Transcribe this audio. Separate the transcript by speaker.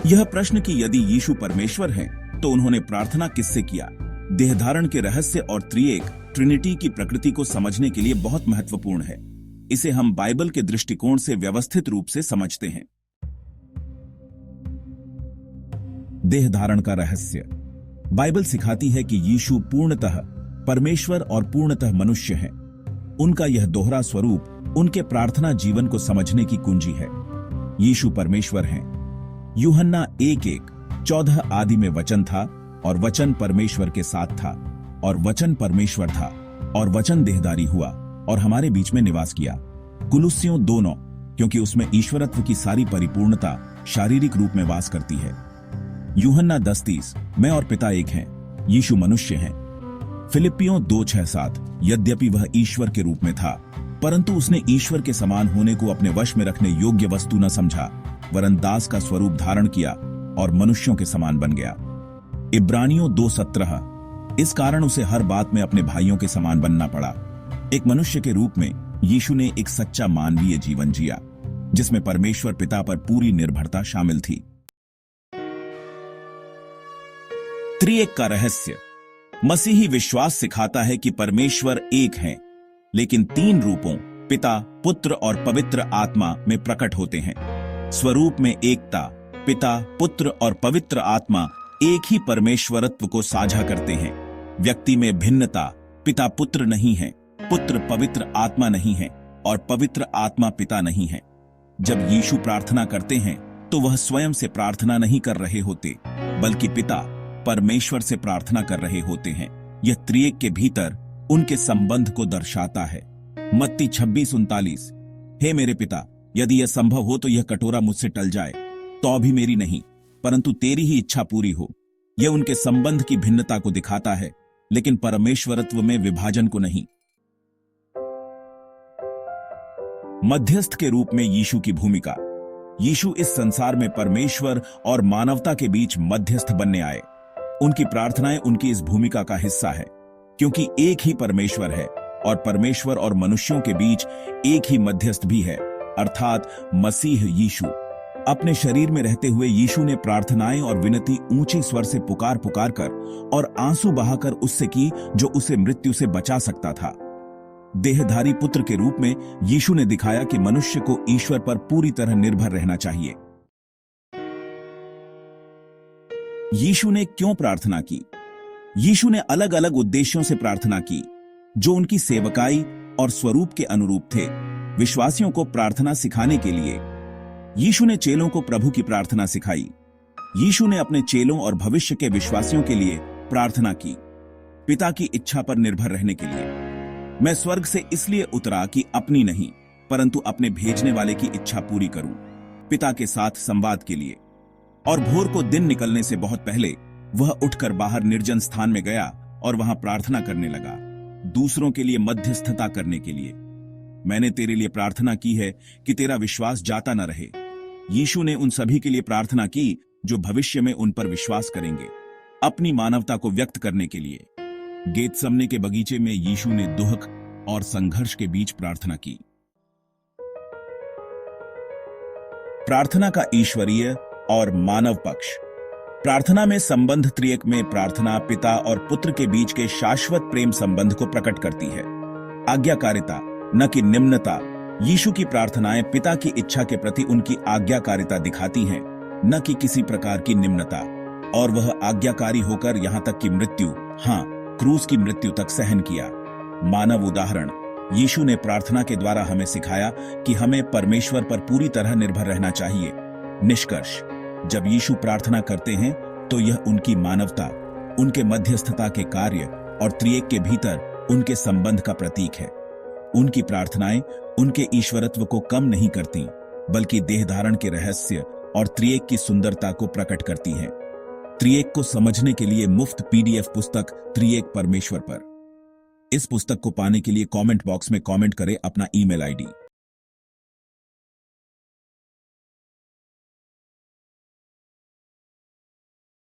Speaker 1: यह प्रश्न कि यदि यीशु परमेश्वर हैं, तो उन्होंने प्रार्थना किससे किया, देहधारण के रहस्य और त्रिएक ट्रिनिटी की प्रकृति को समझने के लिए बहुत महत्वपूर्ण है। इसे हम बाइबल के दृष्टिकोण से व्यवस्थित रूप से समझते हैं। देहधारण का रहस्य। बाइबल सिखाती है कि यीशु पूर्णतः परमेश्वर और पूर्णतः मनुष्य हैं। उनका यह दोहरा स्वरूप उनके प्रार्थना जीवन को समझने की कुंजी है। यीशु परमेश्वर हैं। यूहन्ना 1:14 आदि में वचन था और वचन परमेश्वर के साथ था और वचन परमेश्वर था और वचन देहधारी हुआ और हमारे बीच में निवास किया। कुलुस्सियों 2:9, क्योंकि उसमें ईश्वरत्व की सारी परिपूर्णता शारीरिक रूप में वास करती है। यूहन्ना 10:30, मैं और पिता एक हैं। यीशु मनुष्य हैं। फिलिपियों 2:6-7, यद्यपि वह ईश्वर के रूप में था, परंतु उसने ईश्वर के समान होने को अपने वश में रखने योग्य वस्तु न समझा, वरन दास का स्वरूप धारण किया और मनुष्यों के समान बन गया। इब्रानियों 2:17, इस कारण उसे हर बात में अपने भाइयों के समान बनना पड़ा। एक मनुष्य के रूप में यीशु ने एक सच्चा मानवीय जीवन जिया, जिसमें परमेश्वर पिता पर पूरी निर्भरता शामिल थी। त्रिएक का रहस्य। मसीही विश्वास सिखाता है कि परमेश्वर एक हैं, लेकिन तीन रूपों पिता, पुत्र और पवित्र आत्मा में प्रकट होते हैं। स्वरूप में एकता, पिता, पुत्र और पवित्र आत्मा एक ही परमेश्वरत्व को साझा करते हैं। व्यक्ति में भिन्नता, पिता पुत्र नहीं है, पुत्र पवित्र आत्मा नहीं है और पवित्र आत्मा पिता नहीं है। जब यीशु प्रार्थना करते हैं तो वह स्वयं से प्रार्थना नहीं कर रहे होते, बल्कि पिता परमेश्वर से प्रार्थना कर रहे होते हैं। यह त्रिएक के भीतर उनके संबंध को दर्शाता है। मत्ती 26:39, हे मेरे पिता, यदि यह संभव हो तो यह कटोरा मुझसे टल जाए, तो भी मेरी नहीं परंतु तेरी ही इच्छा पूरी हो। यह उनके संबंध की भिन्नता को दिखाता है, लेकिन परमेश्वरत्व में विभाजन को नहीं। मध्यस्थ के रूप में यीशु की भूमिका। यीशु इस संसार में परमेश्वर और मानवता के बीच मध्यस्थ बनने आए। उनकी प्रार्थनाएं उनकी इस भूमिका का हिस्सा है, क्योंकि एक ही परमेश्वर है और परमेश्वर और मनुष्यों के बीच एक ही मध्यस्थ भी है, अर्थात मसीह यीशु। अपने शरीर में रहते हुए यीशु ने प्रार्थनाएं और विनती ऊंचे स्वर से पुकार पुकार कर और आंसू बहाकर उससे की जो उसे मृत्यु से बचा सकता था। देहधारी पुत्र के रूप में यीशु ने दिखाया कि मनुष्य को ईश्वर पर पूरी तरह निर्भर रहना चाहिए। यीशु ने क्यों प्रार्थना की? यीशु ने अलग अलग उद्देश्यों से प्रार्थना की, जो उनकी सेवकाई और स्वरूप के अनुरूप थे। विश्वासियों को प्रार्थना सिखाने के लिए यीशु ने चेलों को प्रभु की प्रार्थना सिखाई। यीशु ने अपने चेलों और भविष्य के विश्वासियों के लिए प्रार्थना की, पिता की इच्छा पर निर्भर रहने के लिए। मैं स्वर्ग से इसलिए उतरा कि अपनी नहीं परंतु अपने भेजने वाले की इच्छा पूरी करूं, पिता के साथ संवाद के लिए। और भोर को दिन निकलने से बहुत पहले वह उठकर बाहर निर्जन स्थान में गया और वहां प्रार्थना करने लगा, दूसरों के लिए मध्यस्थता करने के लिए। मैंने तेरे लिए प्रार्थना की है कि तेरा विश्वास जाता न रहे। यीशु ने उन सभी के लिए प्रार्थना की जो भविष्य में उन पर विश्वास करेंगे, अपनी मानवता को व्यक्त करने के लिए। गेतसमने के बगीचे में यीशु ने दुख और संघर्ष के बीच प्रार्थना की। प्रार्थना का ईश्वरीय और मानव पक्ष। प्रार्थना में संबंध त्रिएक में प्रार्थना पिता और पुत्र के बीच के शाश्वत प्रेम संबंध को प्रकट करती है। आज्ञाकारिता न कि निम्नता। यीशु की प्रार्थनाएं पिता की इच्छा के प्रति उनकी आज्ञाकारिता दिखाती हैं, न कि किसी प्रकार की निम्नता। और वह आज्ञाकारी होकर यहां तक कि मृत्यु, हां, क्रूस की मृत्यु तक सहन किया। मानव उदाहरण। यीशु ने प्रार्थना के द्वारा हमें सिखाया कि हमें परमेश्वर पर पूरी तरह निर्भर रहना चाहिए। निष्कर्ष, जब यीशु प्रार्थना करते हैं तो यह उनकी मानवता, उनके मध्यस्थता के कार्य और त्रिएक के भीतर उनके संबंध का प्रतीक है। उनकी प्रार्थनाएं उनके ईश्वरत्व को कम नहीं करती, बल्कि देहधारण के रहस्य और त्रिएक की सुंदरता को प्रकट करती हैं। त्रिएक को समझने के लिए मुफ्त PDF पुस्तक त्रिएक परमेश्वर पर। इस पुस्तक को पाने के लिए कमेंट बॉक्स में कमेंट करें अपना ईमेल ID।